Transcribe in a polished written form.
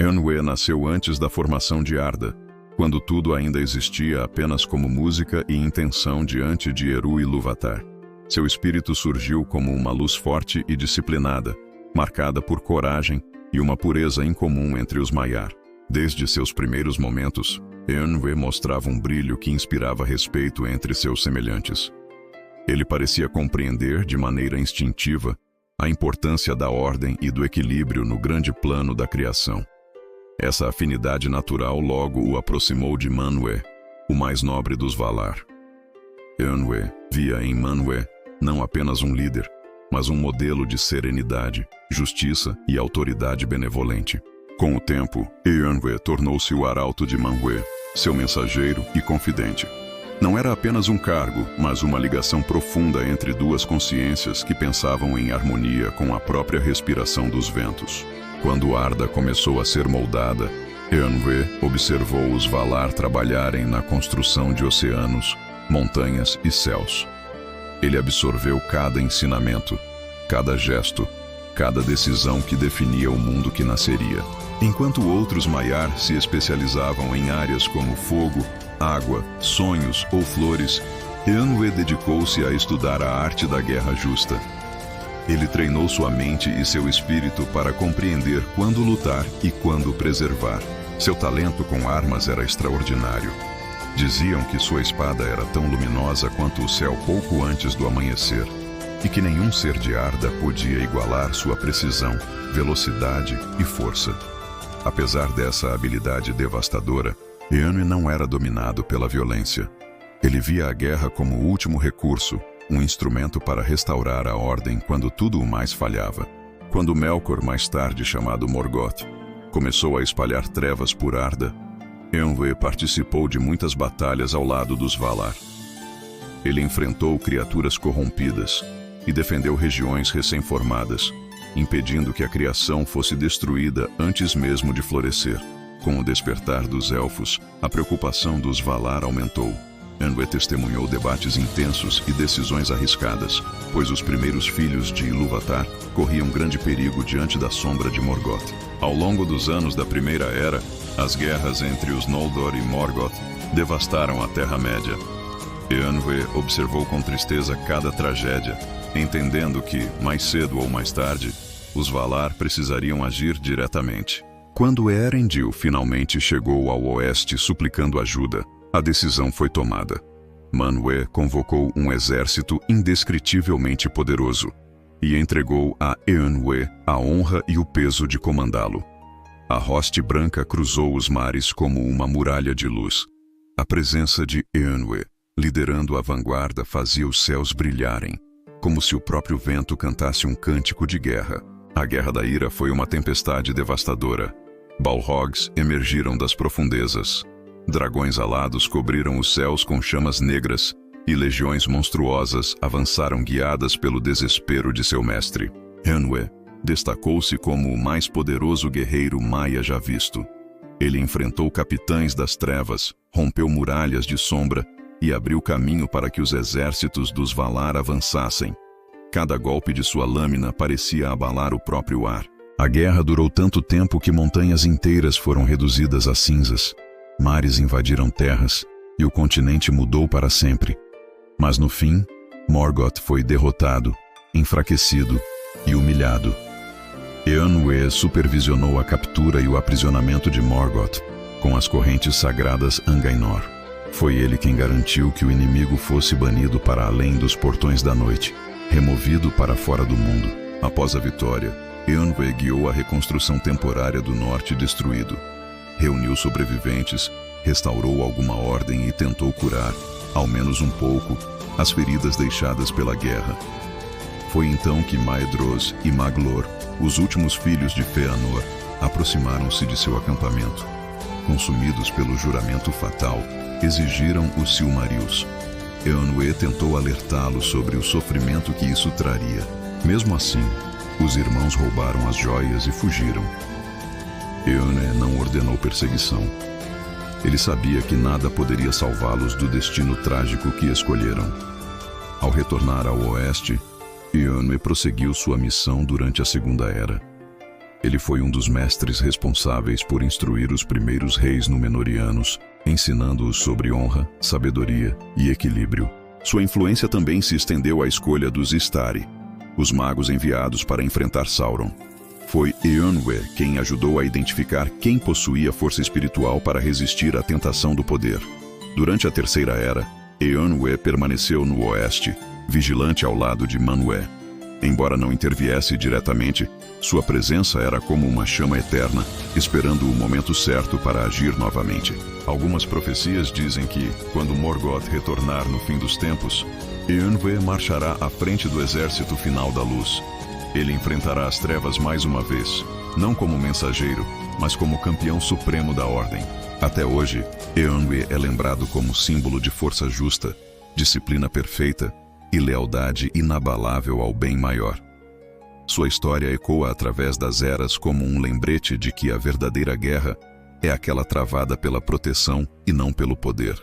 Eönwë nasceu antes da formação de Arda, quando tudo ainda existia apenas como música e intenção diante de Eru Ilúvatar. Seu espírito surgiu como uma luz forte e disciplinada, marcada por coragem e uma pureza incomum entre os Maiar. Desde seus primeiros momentos, Eönwë mostrava um brilho que inspirava respeito entre seus semelhantes. Ele parecia compreender de maneira instintiva a importância da ordem e do equilíbrio no grande plano da criação. Essa afinidade natural logo o aproximou de Manwë, o mais nobre dos Valar. Eönwë via em Manwë não apenas um líder, mas um modelo de serenidade, justiça e autoridade benevolente. Com o tempo, Eönwë tornou-se o arauto de Manwë, seu mensageiro e confidente. Não era apenas um cargo, mas uma ligação profunda entre duas consciências que pensavam em harmonia com a própria respiração dos ventos. Quando Arda começou a ser moldada, Eönwë observou os Valar trabalharem na construção de oceanos, montanhas e céus. Ele absorveu cada ensinamento, cada gesto, cada decisão que definia o mundo que nasceria. Enquanto outros Maiar se especializavam em áreas como fogo, água, sonhos ou flores, Eönwë dedicou-se a estudar a arte da guerra justa. Ele treinou sua mente e seu espírito para compreender quando lutar e quando preservar. Seu talento com armas era extraordinário. Diziam que sua espada era tão luminosa quanto o céu pouco antes do amanhecer, e que nenhum ser de Arda podia igualar sua precisão, velocidade e força. Apesar dessa habilidade devastadora, Eönwë não era dominado pela violência. Ele via a guerra como o último recurso, um instrumento para restaurar a ordem quando tudo o mais falhava. Quando Melkor, mais tarde chamado Morgoth, começou a espalhar trevas por Arda, Eönwë participou de muitas batalhas ao lado dos Valar. Ele enfrentou criaturas corrompidas e defendeu regiões recém-formadas, impedindo que a criação fosse destruída antes mesmo de florescer. Com o despertar dos Elfos, a preocupação dos Valar aumentou. Eönwë testemunhou debates intensos e decisões arriscadas, pois os primeiros filhos de Ilúvatar corriam grande perigo diante da sombra de Morgoth. Ao longo dos anos da Primeira Era, as guerras entre os Noldor e Morgoth devastaram a Terra-média. Eönwë observou com tristeza cada tragédia, entendendo que, mais cedo ou mais tarde, os Valar precisariam agir diretamente. Quando Eärendil finalmente chegou ao oeste suplicando ajuda, a decisão foi tomada. Manwë convocou um exército indescritivelmente poderoso e entregou a Eönwë a honra e o peso de comandá-lo. A hoste branca cruzou os mares como uma muralha de luz. A presença de Eönwë, liderando a vanguarda, fazia os céus brilharem, como se o próprio vento cantasse um cântico de guerra. A Guerra da Ira foi uma tempestade devastadora. Balrogs emergiram das profundezas. Dragões alados cobriram os céus com chamas negras, e legiões monstruosas avançaram guiadas pelo desespero de seu mestre. Eönwë destacou-se como o mais poderoso guerreiro maia já visto. Ele enfrentou capitães das trevas, rompeu muralhas de sombra e abriu caminho para que os exércitos dos Valar avançassem. Cada golpe de sua lâmina parecia abalar o próprio ar. A guerra durou tanto tempo que montanhas inteiras foram reduzidas a cinzas. Mares invadiram terras, e o continente mudou para sempre. Mas no fim, Morgoth foi derrotado, enfraquecido e humilhado. Eönwë supervisionou a captura e o aprisionamento de Morgoth, com as correntes sagradas Angainor. Foi ele quem garantiu que o inimigo fosse banido para além dos portões da noite, removido para fora do mundo. Após a vitória, Eönwë guiou a reconstrução temporária do norte destruído. Reuniu sobreviventes, restaurou alguma ordem e tentou curar, ao menos um pouco, as feridas deixadas pela guerra. Foi então que Maedhros e Maglor, os últimos filhos de Fëanor, aproximaram-se de seu acampamento. Consumidos pelo juramento fatal, exigiram os Silmarils. Eönwë tentou alertá-los sobre o sofrimento que isso traria. Mesmo assim, os irmãos roubaram as joias e fugiram. Eönwë não ordenou perseguição. Ele sabia que nada poderia salvá-los do destino trágico que escolheram. Ao retornar ao oeste, Eönwë prosseguiu sua missão durante a Segunda Era. Ele foi um dos mestres responsáveis por instruir os primeiros reis Númenóreanos, ensinando-os sobre honra, sabedoria e equilíbrio. Sua influência também se estendeu à escolha dos Istari, os magos enviados para enfrentar Sauron. Foi Eönwë quem ajudou a identificar quem possuía força espiritual para resistir à tentação do poder. Durante a Terceira Era, Eönwë permaneceu no oeste, vigilante ao lado de Manwë. Embora não interviesse diretamente, sua presença era como uma chama eterna, esperando o momento certo para agir novamente. Algumas profecias dizem que, quando Morgoth retornar no fim dos tempos, Eönwë marchará à frente do exército final da luz. Ele enfrentará as trevas mais uma vez, não como mensageiro, mas como campeão supremo da Ordem. Até hoje, Eönwë é lembrado como símbolo de força justa, disciplina perfeita e lealdade inabalável ao bem maior. Sua história ecoa através das eras como um lembrete de que a verdadeira guerra é aquela travada pela proteção e não pelo poder.